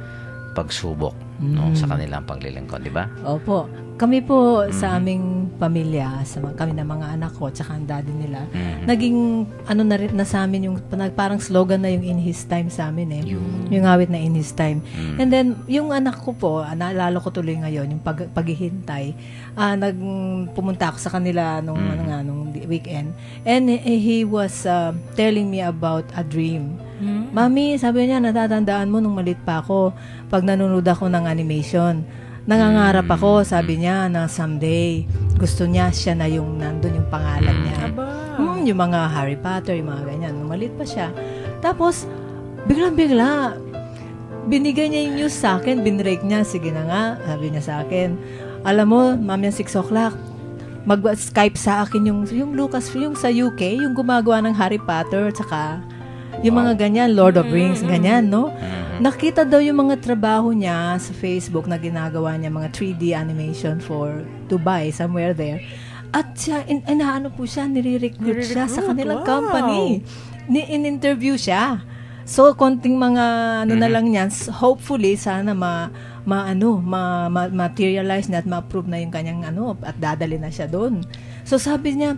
pagsubok, no, sa kanilang paglilingkod, di ba? Opo. Kami po sa aming pamilya, kami na mga anak ko, tsaka ang daddy nila, naging na rin na sa amin yung parang slogan na yung in his time sa amin yung awit na in his time. And then yung anak ko po, naalala ko tuloy ngayon yung paghihintay. Pumunta ako sa kanila nung weekend, and he was telling me about a dream. Mami, sabi niya, natatandaan mo nung malit pa ako pag nanonood ako ng animation. Nangangarap ako, sabi niya, na someday gusto niya siya na yung nandun yung pangalan niya. Yung mga Harry Potter, yung mga ganyan. Nung maliit pa siya. Tapos, biglang-bigla, binigay niya yung news sa akin, binrake niya, sige na nga, sabi niya sa akin, alam mo, mamaya 6 o'clock, mag-Skype sa akin yung Lucas, yung sa UK, yung gumagawa ng Harry Potter, tsaka yung mga ganyan, Lord of Rings, ganyan, no? Nakita daw yung mga trabaho niya sa Facebook na ginagawa niya, mga 3D animation for Dubai, somewhere there. At siya, inaano po siya, nire-recruit siya sa kanilang company. In-interview siya. So, konting mga na lang niyan, hopefully, sana materialize na at ma-approve na yung kanyang at dadali na siya doon. So, sabi niya,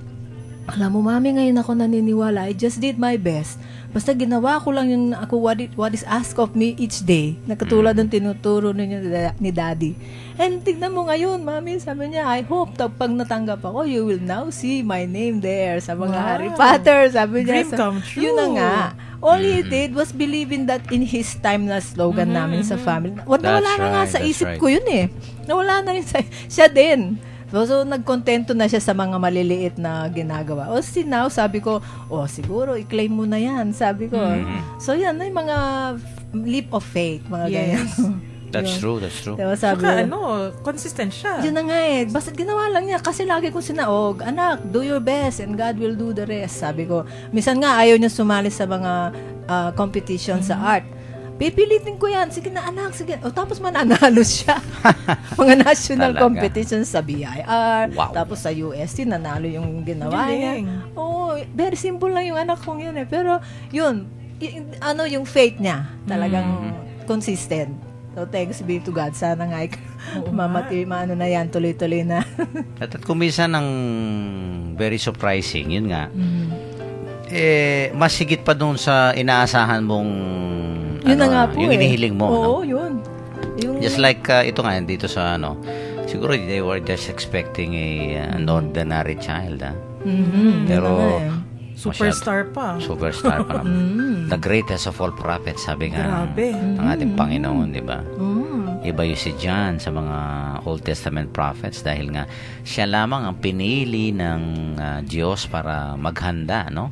alam mo, mami, ngayon ako naniniwala. I just did my best. Basta ginawa ko lang yung what is asked of me each day. Nakatulad ng tinuturo ninyo ni Daddy. And tignan mo ngayon, mami, sabi niya, I hope pag natanggap ako, you will now see my name there sa mga Harry Potter. Sabi niya, Dream come true. Yun na nga. All he did was believing that in his time na slogan namin sa family. Nawala na nga sa isip ko yun eh. Nawala na rin siya din. So, nagkontento na siya sa mga maliliit na ginagawa. O, now, sabi ko, siguro, i-claim mo na yan, sabi ko. So, yan, yung mga leap of faith, mga ganyan. That's true. Diba, sabi, Saka consistent siya. yun na nga basta ginawa lang niya, kasi lagi ko sinaog, anak, do your best, and God will do the rest, sabi ko. Minsan nga, ayaw niya sumali sa mga competition sa art. Pipilitin ko yan. Sige na, anak. Sige. Tapos mananalo siya. Mga national competitions sa BIR. Wow. Tapos sa UST, nanalo yung ginawa niya. Very simple lang yung anak kong yun eh. Pero, yun, yung faith niya, talagang consistent. So, thanks be to God. Sana nga, maano na yan, tuloy-tuloy na. At kung minsan ang very surprising, yun nga, mas higit pa doon sa inaasahan mong yun na nga po yung inihiling mo. Oo, yun. Just like ito nga, dito sa siguro they were just expecting an ordinary child. Pero Superstar pa. Superstar pa naman. The greatest of all prophets, sabi nga ng ating Panginoon, di ba? Iba yung si John sa mga Old Testament prophets dahil nga siya lamang ang pinili ng Diyos para maghanda, no?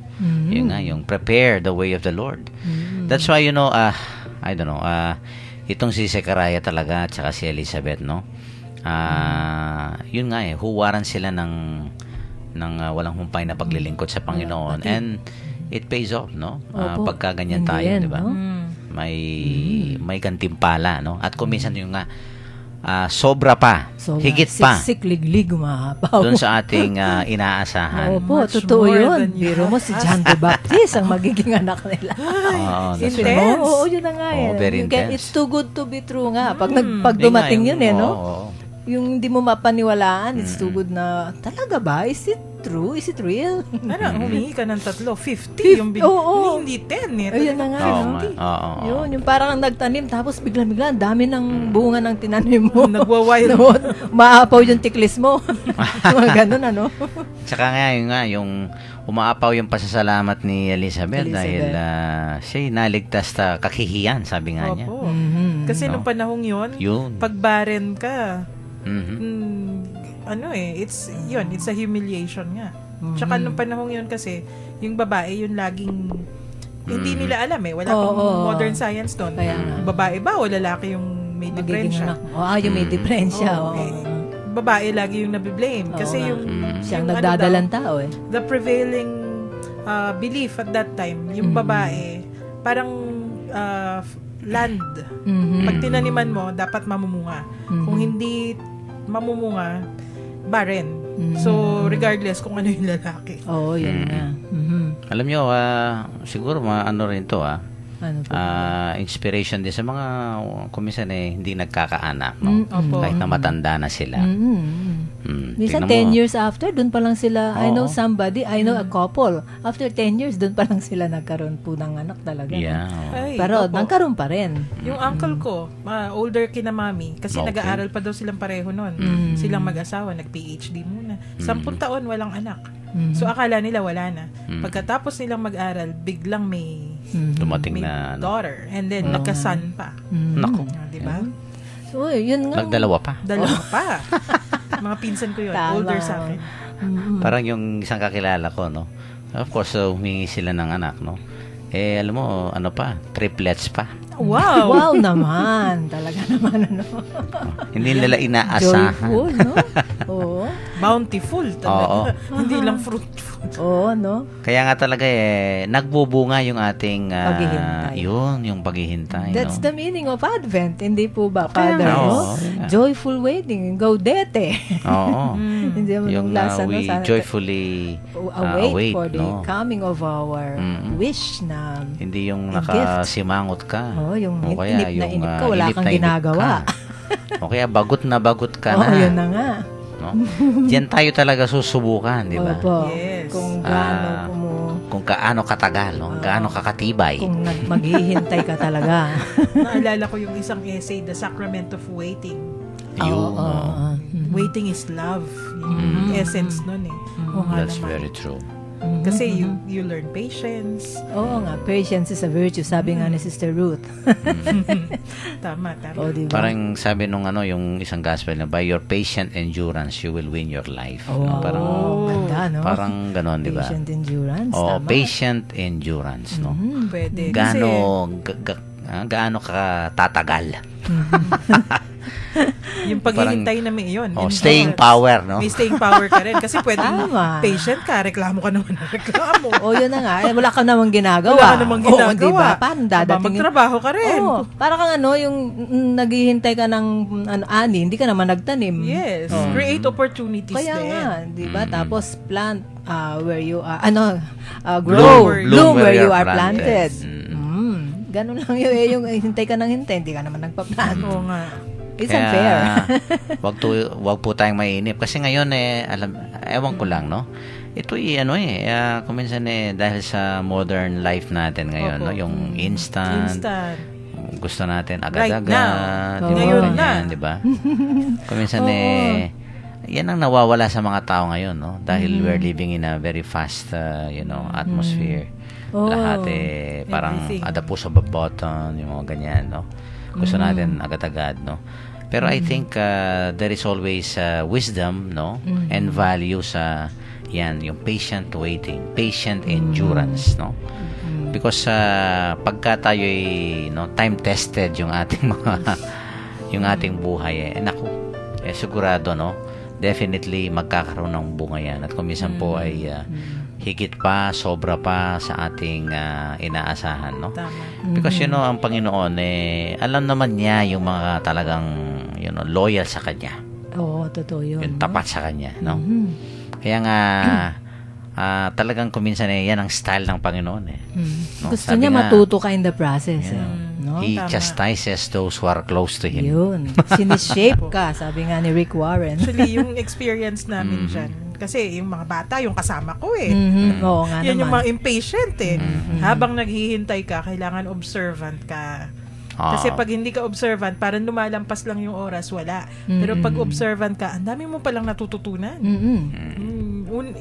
Yun nga, yung prepare the way of the Lord. That's why, I don't know, itong si Zechariah talaga at saka si Elizabeth, no? Yun nga huwaran sila ng walang humpay na paglilingkod sa Panginoon. And it pays off, no? Opo. Pagka ganyan In the tayo, end, di ba? no? May gantimpala, no? At kung minsan yung nga, sobra pa, So, higit pa, Siksik-liglig, umahapaw. doon sa ating inaasahan. Opo, Much totoo more yun. than you Biro mo have si John the Baptist ang magiging anak nila. Oo, that's Intense. right. Oo, yun na nga Oo, eh. very It's intense. too good to be true nga. Pag dumating yun eh, no? Oo. Yung hindi mo mapaniwalaan, it's too good na, talaga ba? Is it true? Is it real? Humingi ka ng 50 yung Oo. hindi 10 eh. Ayun na nga, Oo, no? nga. Oo. Yun, yung parang nagtanim, tapos bigla-bigla, ang dami ng bunga ng tinanim mo. Nagwa-wild. No, maapaw yung tiklis mo. Mga ganun, ano? Tsaka yung umaapaw yung pasasalamat ni Elizabeth, dahil siya naligtas sa kakihiyan, sabi nga niya. Opo. Mhm. Kasi nung panahong yun, Yun. pag barren ka, Mhm. it's a humiliation nga. Tsaka nung panahong yun kasi, yung babae yung laging, hindi nila alam eh. Wala pang Oo. modern science doon. Kaya nga. Babae ba o lalaki yung may Magiging depresya? anak mo. Yung may depresya. Oo, Oo. Babae lagi yung nabiblame. Kasi Oo nga. yung, Siyang yung nagdadalang tao eh. the prevailing belief at that time, yung babae, parang land. Mhm. Pag tinaniman mo, dapat mamumunga. Kung hindi mamumunga, barren. So, regardless kung ano yung lalaki. Oo, yun nga. Mhm. Alam nyo, siguro ano rin to, Ano po? inspiration din sa mga kuminsan hindi nagkakaanak, no? Opo. Kahit na matanda na sila. Minsan Tingnan 10 mo. years after, doon pa lang sila, I know Oo. somebody, I know a couple. After 10 years, doon pa lang sila nagkaroon po ng anak talaga. no? Yeah. Ay, Pero opo. nagkaroon pa rin. Yung uncle ko, older kina mami, kasi Okay. nag-aaral pa daw silang pareho nun. Silang mag-asawa, nag-PhD muna. 10 taon, walang anak. So, akala nila wala na. Pagkatapos nilang mag-aral, biglang may Dumating na, daughter. And then, nagka-son pa. Naku, Di ba? So, yun nga. nagdalawa pa. Dalawa pa. Mga pinsan ko yun, Tama. older sa akin. Parang yung isang kakilala ko, no? Of course, humingi sila ng anak, no? Alam mo, ano pa? Triplets pa. Wow! Wow naman. Talaga naman, ano. Hindi nila inaasahan. Joyful, no? Oo. Bountiful talaga. Hindi lang fruitful. Oo, no? Kaya nga talaga nagbubunga yung ating Paghihintay. yung paghihintay, That's no? the meaning of Advent. Hindi po ba, Kaya Father, nga. no? Oo, yeah. Joyful waiting. Gaudete. Oo. Hindi mo Yung nung lasa, no? we Sana- joyfully await for the no? coming of our wish na Hindi yung a nakasimangot ka. yung O kaya inip na yung, inip ka, wala inip kang na inip ginagawa. ka. O kaya bagot na bagot ka Oo, na. yun na nga. No? Diyan tayo talaga susubukan, di ba? Opo. Yes. Kung gaano Kung kaano katagal, no? Gaano kakatibay. kung maghihintay ka talaga. Naalala ko yung isang essay, The Sacrament of Waiting. Yun, Oo, no? oo. Waiting is love. Yung essence nun eh. Oo nga That's naman. very true. Kasi you learn patience. Oo nga, patience is a virtue, sabi nga ni Sister Ruth. Tama. O, diba? Parang sabi nung yung isang gospel na, by your patient endurance, you will win your life. No? Parang, Ganda, no? parang ganon, di ba? Patient endurance, Oh, tama. patient endurance, no? Pwede. Gaano ka tatagal? Yung paghihintay na may yun. Oh, endurance. staying power, no? May staying power ka rin. Kasi pwedeng Tama. patient ka, reklamo ka naman ng reklamo. O, yun na nga. Wala ka namang ginagawa. Wala ka namang ginagawa. Oo, diba? Paano dadating yun? Magtrabaho ka rin. Oo. Para kang yung naghihintay ka ng ani, hindi ka naman nagtanim. Yes. Create opportunities Kaya din. nga, di ba? Tapos plant where you are, grow, bloom where you are planted. Ganun lang yun. Yung hintay ka ng hintay, hindi ka naman nagpa-plant. Oo nga. It's unfair. wag po tayong mainip. Kasi ngayon, ewan ko lang, no? Ito kung minsan dahil sa modern life natin ngayon, Opo. no? Yung instant, gusto natin agad-agad. Right now. Di ba? Ngayon Ganyan, na. di ba? Kung minsan yan ang nawawala sa mga tao ngayon, no? Dahil we're living in a very fast, atmosphere. Lahat parang Everything. ada po sa button, yung mga ganyan, no? Gusto natin agad-agad, no? Pero I think there is always wisdom, no? And value sa yung patient waiting, patient endurance, no? Because pagka tayo time tested yung ating yung ating buhay, naku, sigurado, no? Definitely magkakaroon ng bunga yan. At kung minsan po ay higit pa, sobra pa sa ating inaasahan, no? Tama. Because ang Panginoon alam naman niya yung mga talagang loyal sa kanya, Oo, totoo yun. yung no? tapat sa kanya, no? Mhm. Kaya nga talagang kuminsan yan ang style ng Panginoon no? Gusto Sabi niya nga, matuto ka in the process. Yeah. No? He Tama. chastises those who are close to Him. Yun. Sinishape ka, sabi nga ni Rick Warren. Actually, yung experience namin dyan, kasi yung mga bata, yung kasama ko Mhm. Oo nga Yan yung naman. mga impatient Habang naghihintay ka, kailangan observant ka. Kasi pag hindi ka observant, parang lumalampas lang yung oras, wala. Pero pag observant ka, ang dami mo palang natututunan. Mhm.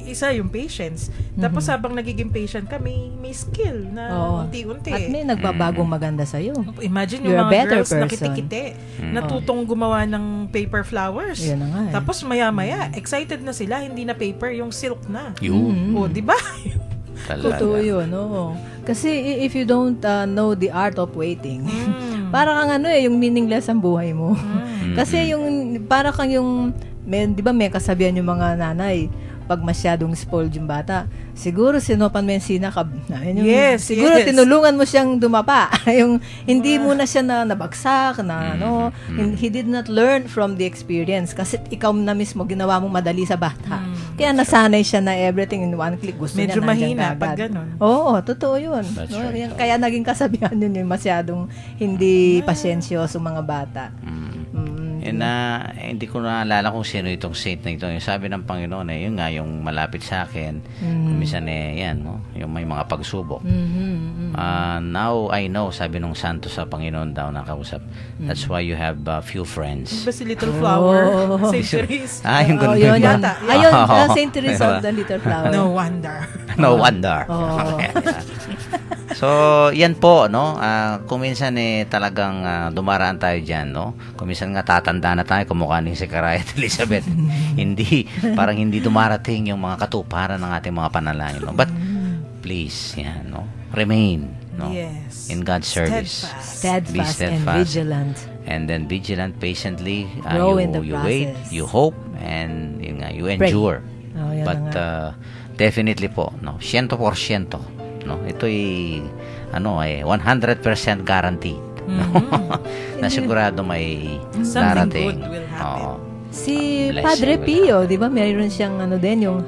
Isa yung patience. Tapos habang nagiging patient ka, may skill na Oo. unti-unti. At may nagbabagong maganda sa'yo. Imagine You're yung a mga better girls na person. kitikite, natutong gumawa ng paper flowers. Yan na nga eh. Tapos maya-maya, excited na sila, hindi na paper, yung silk na. Yun. O, di ba? Talaga. Totoo yun, oo. Kasi if you don't know the art of waiting, parang ang yung meaningless ang buhay mo. Kasi para kang di ba may kasabihan yung mga nanay, pag masyadong spoiled yung bata, siguro sinopan mo yung sinakab. Yes, siguro yes. tinulungan mo siyang dumapa. Yung hindi mo na siya nabagsak, he did not learn from the experience kasi ikaw na mismo ginawa mong madali sa bata. Kaya nasanay siya na everything in one click. Gusto Medyo niya nandiyan mahina agad. pag ganun. Oo, totoo yun. That's No? right. Kaya naging kasabihan yun yung masyadong hindi pasyensyoso mga bata. Hindi ko naalala kung sino itong saint na ito. Yung sabi ng Panginoon yun nga, yung malapit sa akin, kumisan yan, no? Yung may mga pagsubok. Now I know, sabi nung santo sa Panginoon daw na kausap, that's why you have few friends. Di ba si Little Flower? Oh. St. Therese? Yung Oh, ganun yun, yun. yun. Yata. Ayun, Oo. St. Teresa of the Little Flower. No wonder. No wonder. Oo. So, yan po, no? Kuminsan talagang dumaraan tayo dyan, no? Kuminsan nga tatanda na tayo, kumukha ni Zechariah at Elizabeth. Parang hindi dumarating yung mga katuparan ng ating mga panalangin, no? But, please, yan, no? Remain, no? Yes. In God's service. Steadfast Be and vigilant. And then vigilant, patiently, Grow in the you wait, process. you hope, and yun nga, you Pray. endure. Oh, yan But na nga. definitely po, no, 100%, no, ito'y 100% guaranteed. No? Na sigurado may Something darating. good will happen. Oo. Si Bless Padre you, Pio, di ba, mayroon siyang din, yung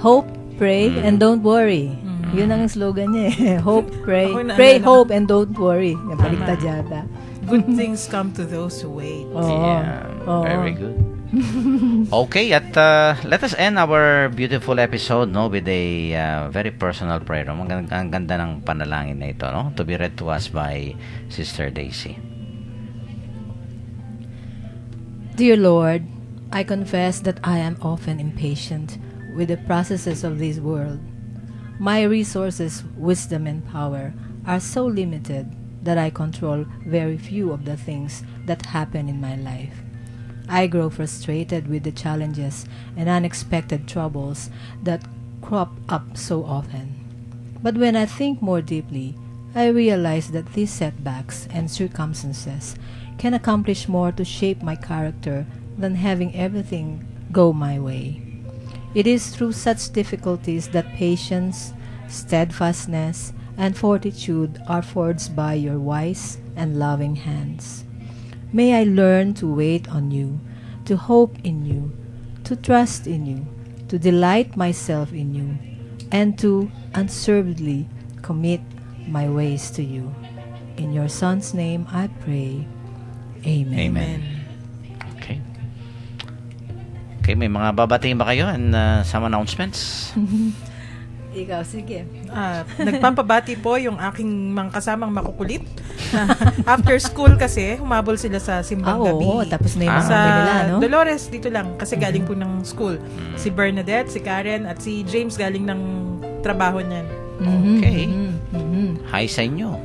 hope, pray, and don't worry. Yun ang slogan niya eh. Hope, pray, Ako na- pray, hope, and don't worry. Yung baliktad yata. Good things come to those who wait. Oo. Yeah, Oo. very good. Okay, at let us end our beautiful episode, no, with a very personal prayer. Ang ganda ng panalangin na ito, no, to be read to us by Sister Daisy. Dear Lord, I confess that I am often impatient with the processes of this world. My resources, wisdom, and power are so limited that I control very few of the things that happen in my life. I grow frustrated with the challenges and unexpected troubles that crop up so often. But when I think more deeply, I realize that these setbacks and circumstances can accomplish more to shape my character than having everything go my way. It is through such difficulties that patience, steadfastness, and fortitude are forged by your wise and loving hands. May I learn to wait on you, to hope in you, to trust in you, to delight myself in you, and to unswervedly commit my ways to you. In your Son's name I pray. Amen. Amen. Okay. Okay, may mga babatiin ba kayo and some announcements? Ikaw, sige. Nagpapabati po yung aking mga kasamang makukulit. After school kasi, humabol sila sa simbang gabi. Oo, tapos na yung mga Sa gabi nila, no? Dolores, dito lang. Kasi galing po ng school. Si Bernadette, si Karen, at si James galing ng trabaho niyan. Okay. Hi sa inyo.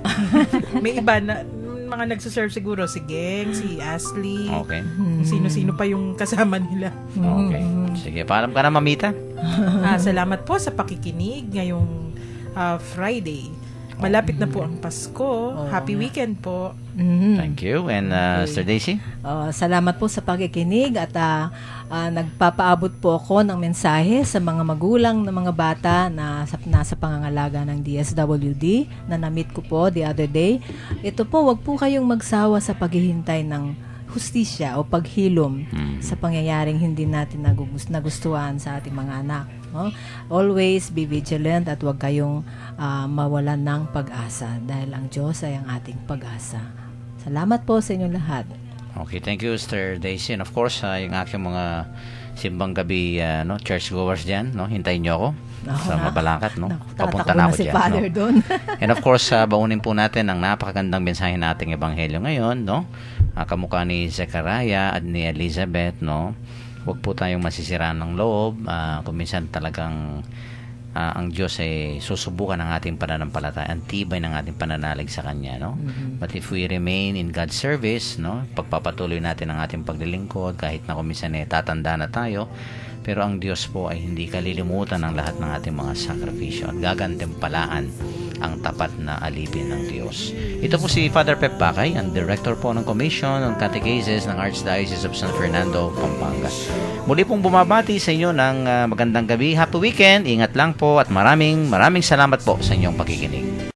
May iba na mga nagsaserve siguro. Si Geng, si Ashley. Okay. Sino-sino pa yung kasama nila. Okay. Sige, paalam ka na, Mamita. Salamat po sa pakikinig ngayong Friday. Malapit na po ang Pasko. Happy weekend po. Thank you. And Sister Daisy? Salamat po sa pakikinig at nagpapaabot po ako ng mensahe sa mga magulang ng mga bata na nasa pangangalaga ng DSWD na na-meet ko po the other day. Ito po, wag po kayong magsawa sa paghihintay ng hustisya o paghilom sa pangyayaring hindi natin nagustuhan sa ating mga anak. No? Always be vigilant at wag kayong mawalan ng pag-asa dahil ang Diyos ay ang ating pag-asa. Salamat po sa inyong lahat. Okay, thank you, Sister Daisy. And of course, yung aking mga simbang gabi church goers dyan, hintayin nyo ako sa Mabalacat. Papunta na ako si dyan. Father doon. And of course, baunin po natin ang napakagandang mensahe nating ebanghelyo ngayon, kamukha ni Zechariah at ni Elizabeth, Huwag po tayong masisiraan ng loob. Kung minsan talagang ang Diyos ay susubukan ng ating pananampalataya, ang tibay ng ating pananalig sa Kanya, But if we remain in God's service, pagpapatuloy natin ang ating paglilingkod, kahit na kung minsan tatanda na tayo, pero ang Diyos po ay hindi kalilimutan ng lahat ng ating mga sakripisyo at gagantimpalaan ang tapat na alipin ng Diyos. Ito po si Father Pep Bakay, ang Director po ng Commission on Catechesis ng Archdiocese of San Fernando, Pampanga. Muli pong bumabati sa inyo ng magandang gabi. Happy weekend. Ingat lang po at maraming salamat po sa inyong pakikinig.